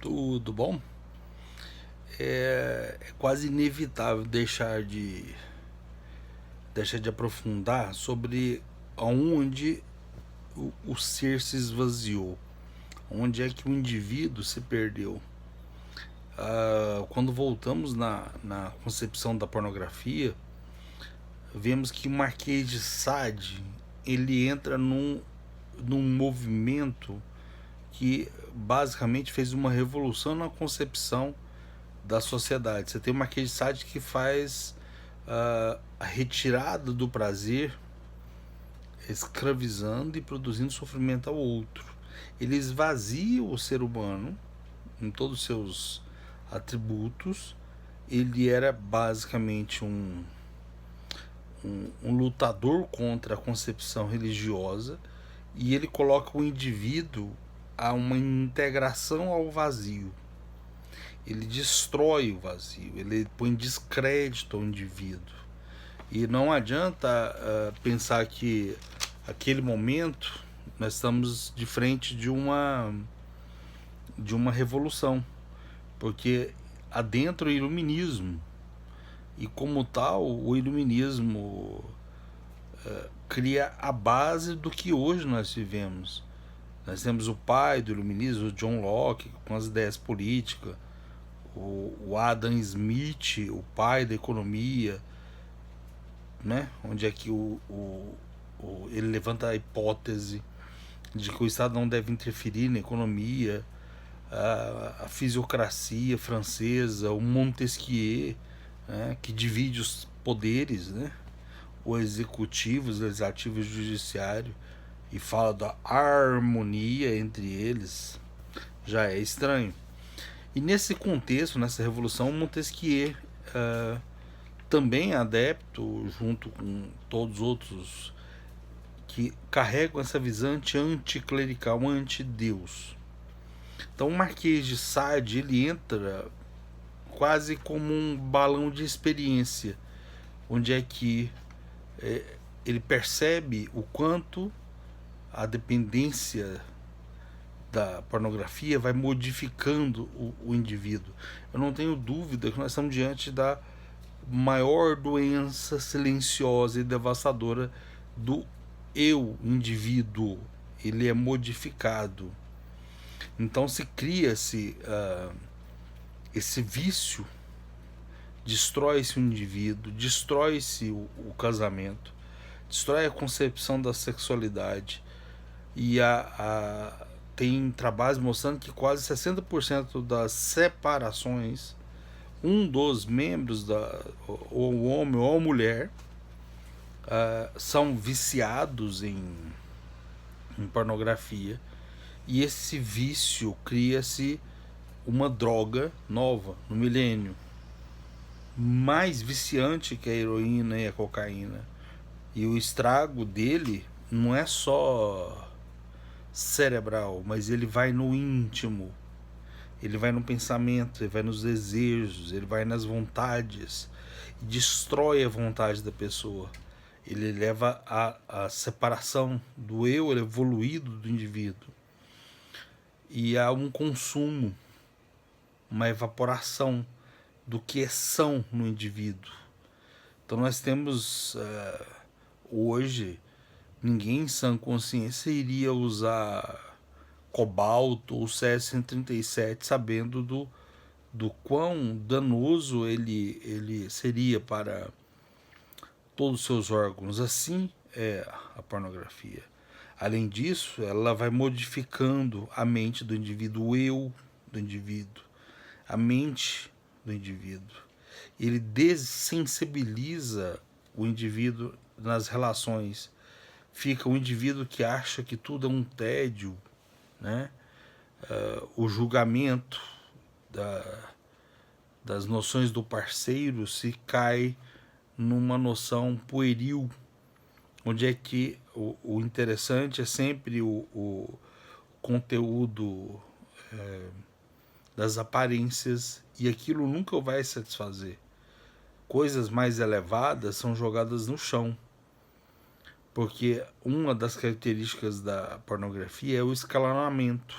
Tudo bom? É quase inevitável deixar de aprofundar sobre aonde o ser se esvaziou, onde é que o indivíduo se perdeu. Quando voltamos na concepção da pornografia, vemos que o Marquês de Sade ele entra num movimento que basicamente fez uma revolução na concepção da sociedade. Você tem o Marquês de Sade que faz a retirada do prazer, escravizando e produzindo sofrimento ao outro. Ele esvazia o ser humano em todos os seus atributos. Ele era basicamente um lutador contra a concepção religiosa e ele coloca o indivíduo a uma integração ao vazio. Ele destrói o vazio, ele põe descrédito ao indivíduo. E não adianta pensar que aquele momento nós estamos de frente de uma revolução, porque adentra o iluminismo e como tal o iluminismo cria a base do que hoje nós vivemos. Nós temos o pai do iluminismo, o John Locke, com as ideias políticas, o Adam Smith, o pai da economia, né? Onde é que ele levanta a hipótese de que o Estado não deve interferir na economia, a fisiocracia francesa, o Montesquieu, né? Que divide os poderes, né? O executivo, o legislativo e o judiciário, e fala da harmonia entre eles, já é estranho. E nesse contexto, nessa revolução, Montesquieu também é adepto, junto com todos os outros que carregam essa visão anticlerical, anti-Deus. Então o Marquês de Sade ele entra quase como um balão de experiência, onde é que ele percebe o quanto a dependência da pornografia vai modificando o indivíduo. Eu não tenho dúvida que nós estamos diante da maior doença silenciosa e devastadora do eu indivíduo. Ele é modificado. Então se cria-se esse vício, destrói-se o indivíduo, destrói-se o casamento, destrói a concepção da sexualidade. E tem trabalhos mostrando que quase 60% das separações, um dos membros, ou o homem ou a mulher, são viciados em pornografia. E esse vício cria-se uma droga nova no milênio, mais viciante que a heroína e a cocaína. E o estrago dele não é só cerebral, mas ele vai no íntimo, ele vai no pensamento, ele vai nos desejos, ele vai nas vontades e destrói a vontade da pessoa. Ele leva a separação do eu evoluído do indivíduo e há um consumo, uma evaporação do que é são no indivíduo. Então nós temos hoje, ninguém em sã consciência iria usar cobalto ou CS-137 sabendo do quão danoso ele seria para todos os seus órgãos. Assim é a pornografia. Além disso, ela vai modificando a mente do indivíduo, o eu do indivíduo, a mente do indivíduo. Ele dessensibiliza o indivíduo nas relações. Fica um indivíduo que acha que tudo é um tédio, né? O julgamento das noções do parceiro se cai numa noção pueril, onde é que o interessante é sempre o conteúdo das aparências, e aquilo nunca vai satisfazer. Coisas mais elevadas são jogadas no chão, porque uma das características da pornografia é o escalonamento.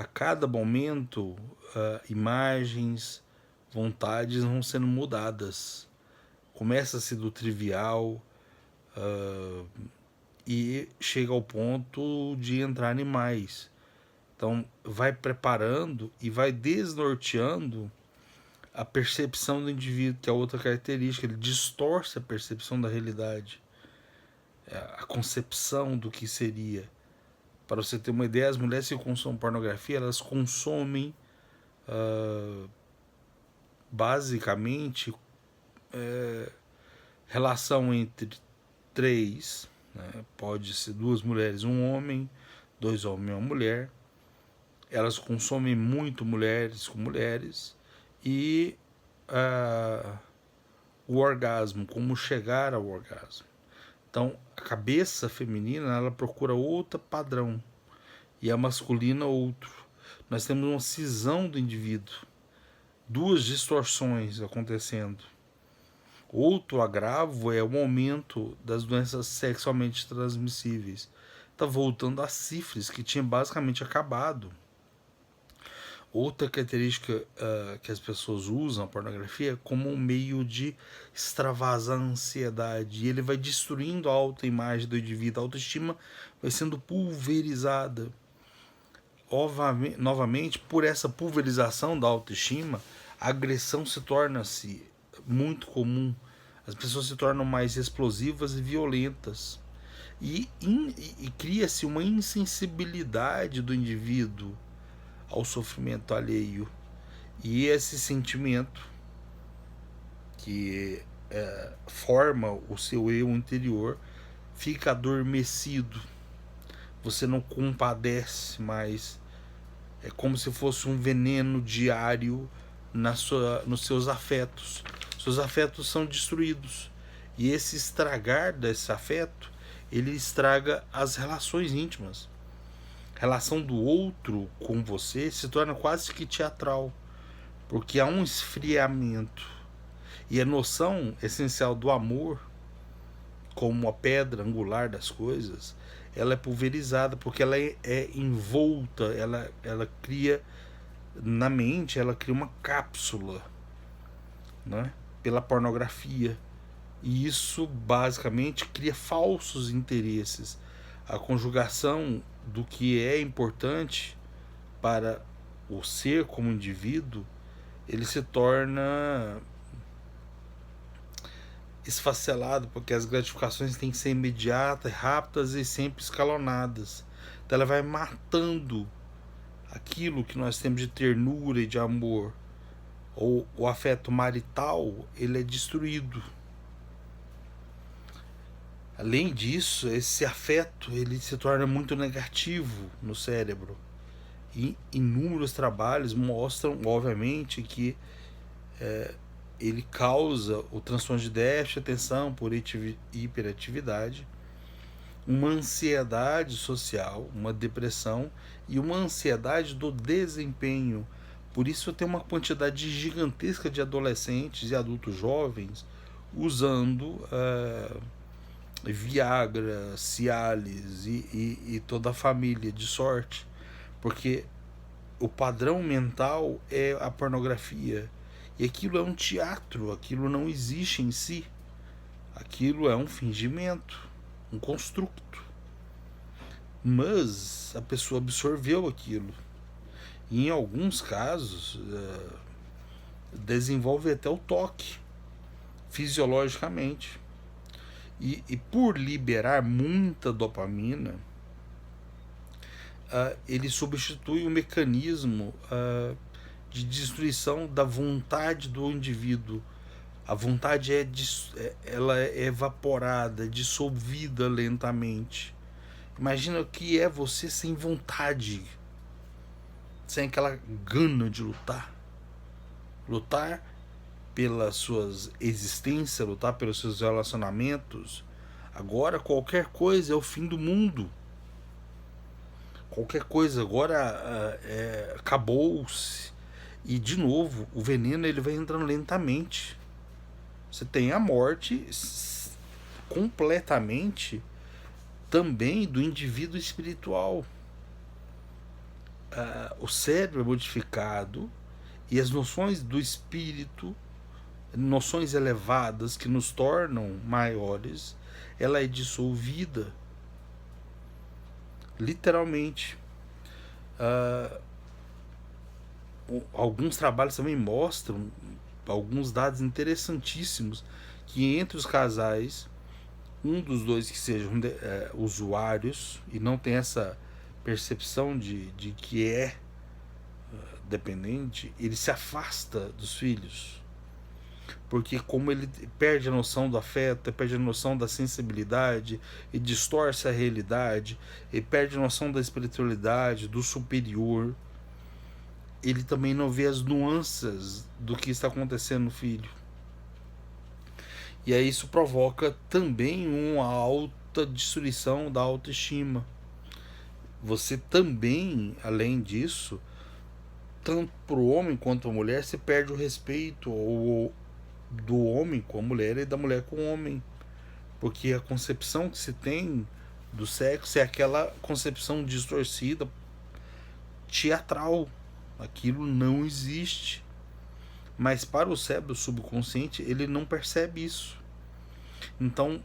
a cada momento, imagens, vontades vão sendo mudadas. Começa-se do trivial e chega ao ponto de entrar em mais. Então, vai preparando e vai desnorteando a percepção do indivíduo, que é outra característica. Ele distorce a percepção da realidade, a concepção do que seria. Para você ter uma ideia, as mulheres que consomem pornografia, elas consomem basicamente relação entre três, né? Pode ser duas mulheres, um homem, dois homens e uma mulher. Elas consomem muito mulheres com mulheres e o orgasmo, como chegar ao orgasmo. Então, a cabeça feminina, ela procura outro padrão e a masculina outro. Nós temos uma cisão do indivíduo, duas distorções acontecendo. Outro agravo é o aumento das doenças sexualmente transmissíveis. Está voltando a sífilis, que tinha basicamente acabado. Outra característica que as pessoas usam a pornografia como um meio de extravasar a ansiedade. E ele vai destruindo a autoimagem do indivíduo. A autoestima vai sendo pulverizada. Novamente, por essa pulverização da autoestima, a agressão se torna-se muito comum. As pessoas se tornam mais explosivas e violentas. E cria-se uma insensibilidade do indivíduo ao sofrimento alheio. E esse sentimento que forma o seu eu interior fica adormecido. Você não compadece mais. É como se fosse um veneno diário nos seus afetos. Seus afetos são destruídos. E esse estragar desse afeto, ele estraga as relações íntimas. A relação do outro com você se torna quase que teatral, porque há um esfriamento. E a noção essencial do amor, como a pedra angular das coisas, ela é pulverizada, porque ela é envolta, ela cria na mente, ela cria uma cápsula, né, pela pornografia. E isso basicamente cria falsos interesses. A conjugação do que é importante para o ser como indivíduo, ele se torna esfacelado, porque as gratificações têm que ser imediatas, rápidas e sempre escalonadas. Então ela vai matando aquilo que nós temos de ternura e de amor. Ou o afeto marital, ele é destruído. Além disso, esse afeto ele se torna muito negativo no cérebro. E inúmeros trabalhos mostram, obviamente, que ele causa o transtorno de déficit de atenção por hiperatividade, uma ansiedade social, uma depressão e uma ansiedade do desempenho. Por isso tem uma quantidade gigantesca de adolescentes e adultos jovens usando Viagra, Cialis e toda a família de sorte, porque o padrão mental é a pornografia. E aquilo é um teatro, aquilo não existe em si. Aquilo é um fingimento, um construto. Mas a pessoa absorveu aquilo. E em alguns casos desenvolve até o toque, fisiologicamente. E por liberar muita dopamina, ele substitui o mecanismo de destruição da vontade do indivíduo. A vontade ela é evaporada, dissolvida lentamente. Imagina o que é você sem vontade, sem aquela gana de lutar. Lutar pelas suas existências, lutar pelos seus relacionamentos. Agora qualquer coisa é o fim do mundo. Qualquer coisa agora acabou-se. E de novo, o veneno ele vai entrando lentamente. Você tem a morte completamente também do indivíduo espiritual. o cérebro é modificado e as noções do espírito, noções elevadas que nos tornam maiores, ela é dissolvida, literalmente. Alguns trabalhos também mostram alguns dados interessantíssimos que entre os casais, um dos dois que sejam usuários e não tem essa percepção de que é dependente, ele se afasta dos filhos. Porque como ele perde a noção do afeto, perde a noção da sensibilidade e distorce a realidade, ele perde a noção da espiritualidade, do superior, ele também não vê as nuances do que está acontecendo no filho. E aí isso provoca também uma alta destruição da autoestima. Você também, além disso, tanto para o homem quanto a mulher, se perde o respeito do homem com a mulher e da mulher com o homem. Porque a concepção que se tem do sexo é aquela concepção distorcida, teatral. Aquilo não existe. Mas para o cérebro subconsciente, ele não percebe isso. Então,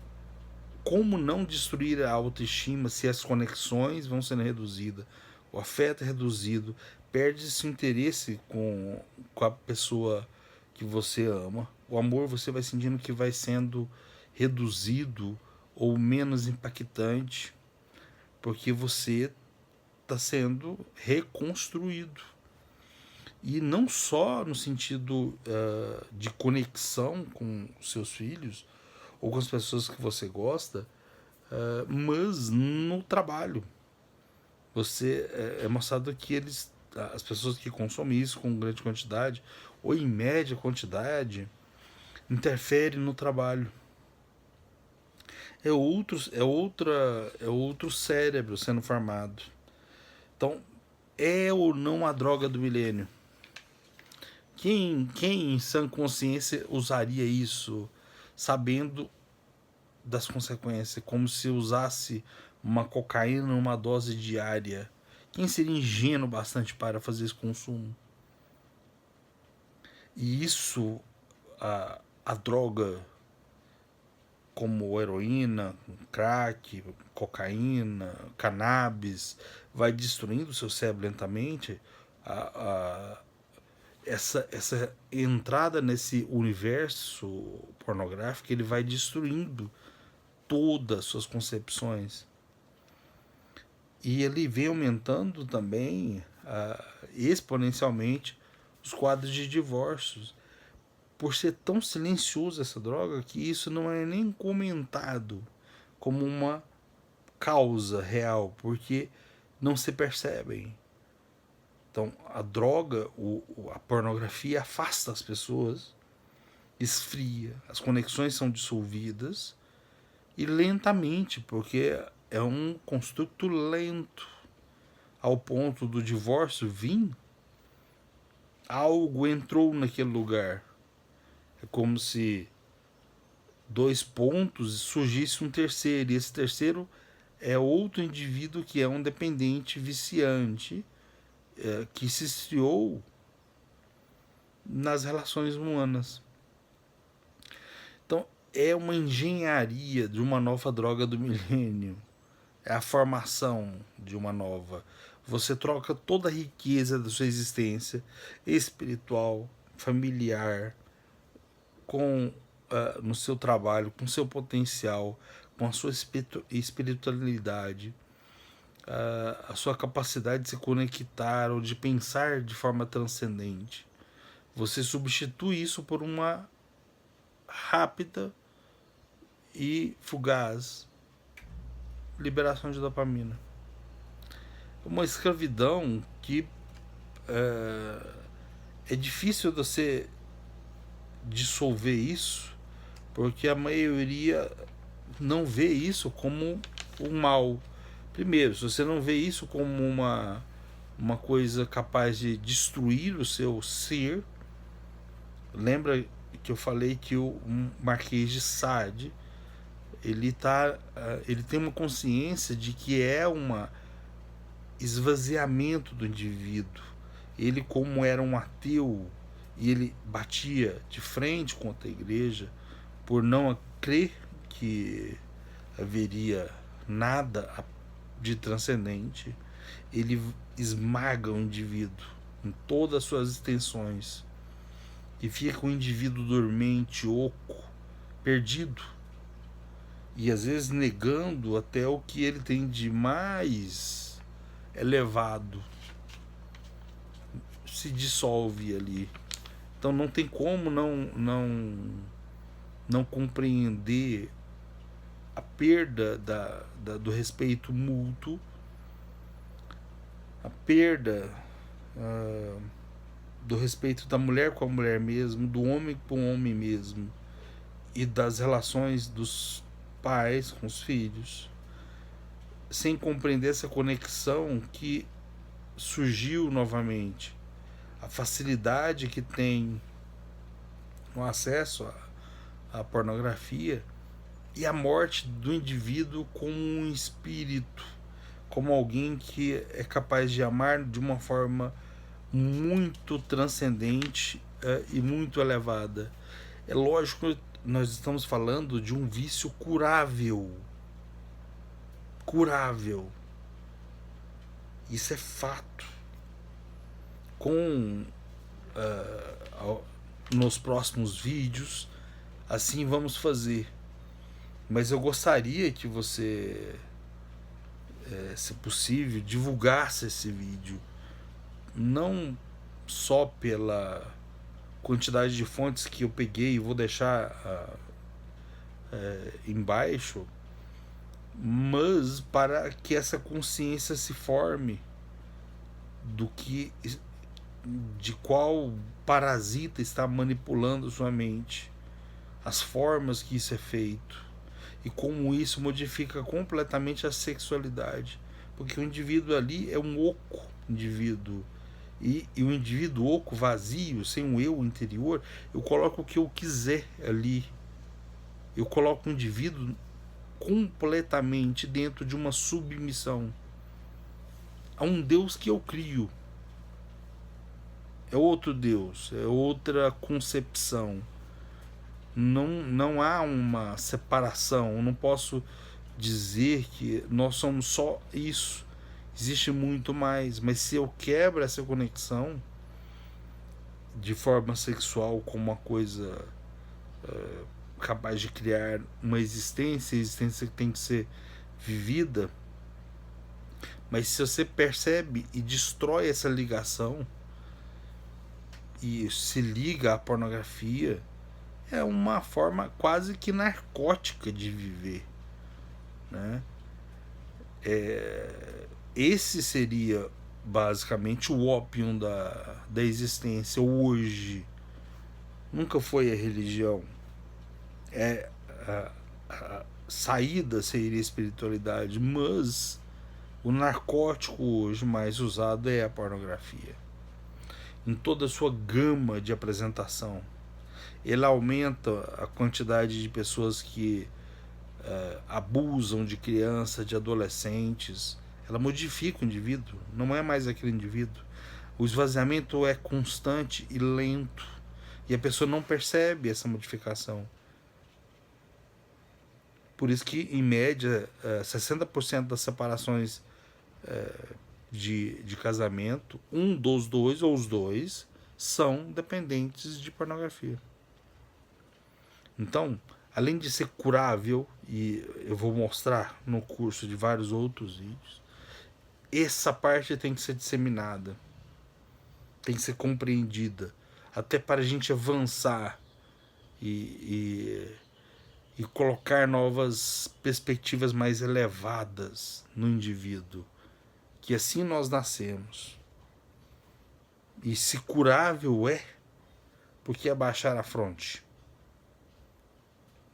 como não destruir a autoestima se as conexões vão sendo reduzidas, o afeto é reduzido, perde-se o interesse com a pessoa que você ama, o amor você vai sentindo que vai sendo reduzido ou menos impactante, porque você está sendo reconstruído. E não só no sentido de conexão com seus filhos ou com as pessoas que você gosta, mas no trabalho. Você é mostrado que as pessoas que consomem isso com grande quantidade ou em média quantidade interferem no trabalho. É outro cérebro sendo formado. Então, é ou não a droga do milênio? Quem em sã consciência usaria isso sabendo das consequências, como se usasse uma cocaína numa dose diária? Quem seria ingênuo bastante para fazer esse consumo? E isso, a droga como heroína, crack, cocaína, cannabis, vai destruindo o seu cérebro lentamente. Essa entrada nesse universo pornográfico, ele vai destruindo todas as suas concepções. E ele vem aumentando também exponencialmente os quadros de divórcios, por ser tão silencioso essa droga que isso não é nem comentado como uma causa real, porque não se percebem. Então, a droga, a pornografia afasta as pessoas, esfria, as conexões são dissolvidas e lentamente, porque é um construto lento, ao ponto do divórcio vir, algo entrou naquele lugar. É como se dois pontos surgisse um terceiro, e esse terceiro é outro indivíduo que é um dependente viciante, que se estreou nas relações humanas. Então, é uma engenharia de uma nova droga do milênio. É a formação de uma nova. Você troca toda a riqueza da sua existência espiritual, familiar, com no seu trabalho, com seu potencial, com a sua espiritualidade, a sua capacidade de se conectar ou de pensar de forma transcendente. Você substitui isso por uma rápida e fugaz liberação de dopamina. Uma escravidão que é difícil de você dissolver isso, porque a maioria não vê isso como um mal. Primeiro, se você não vê isso como uma coisa capaz de destruir o seu ser, lembra que eu falei que o Marquês de Sade, ele tem uma consciência de que é esvaziamento do indivíduo. Ele, como era um ateu, e ele batia de frente contra a igreja por não crer que haveria nada de transcendente, ele esmaga o indivíduo em todas as suas extensões e fica um indivíduo dormente, oco, perdido, e às vezes negando até o que ele tem de mais elevado, se dissolve ali. Então não tem como não compreender a perda do respeito mútuo, a perda do respeito da mulher com a mulher mesmo, do homem com o homem mesmo, e das relações dos pais com os filhos, sem compreender essa conexão que surgiu novamente, a facilidade que tem no acesso à pornografia e a morte do indivíduo como um espírito, como alguém que é capaz de amar de uma forma muito transcendente e muito elevada. É lógico que nós estamos falando de um vício curável. Curável. Isso é fato. Nos próximos vídeos, assim vamos fazer. Mas eu gostaria que você, se possível, divulgasse esse vídeo. Não só pela quantidade de fontes que eu peguei e vou deixar embaixo, mas para que essa consciência se forme de qual parasita está manipulando sua mente, as formas que isso é feito e como isso modifica completamente a sexualidade, porque o indivíduo ali é um oco indivíduo, e o indivíduo oco, vazio, sem um eu interior, eu coloco o que eu quiser ali, eu coloco o indivíduo completamente dentro de uma submissão a um Deus que eu crio. É outro Deus, é outra concepção. Não há uma separação. Eu não posso dizer que nós somos só isso. Existe muito mais. Mas se eu quebro essa conexão de forma sexual com uma coisa capaz de criar uma existência, a existência que tem que ser vivida, mas se você percebe e destrói essa ligação e se liga à pornografia, é uma forma quase que narcótica de viver, né? Esse seria basicamente o ópium da existência hoje. Nunca foi a religião. A saída seria a espiritualidade, mas o narcótico hoje mais usado é a pornografia, em toda a sua gama de apresentação. Ele aumenta a quantidade de pessoas que abusam de crianças, de adolescentes. Ela modifica o indivíduo, não é mais aquele indivíduo. O esvaziamento é constante e lento, e a pessoa não percebe essa modificação. Por isso que, em média, 60% das separações de casamento, um dos dois ou os dois são dependentes de pornografia. Então, além de ser curável, e eu vou mostrar no curso de vários outros vídeos, essa parte tem que ser disseminada, tem que ser compreendida, até para a gente avançar e colocar novas perspectivas mais elevadas no indivíduo, que assim nós nascemos. E se curável é, por que abaixar a fronte?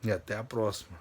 E até a próxima.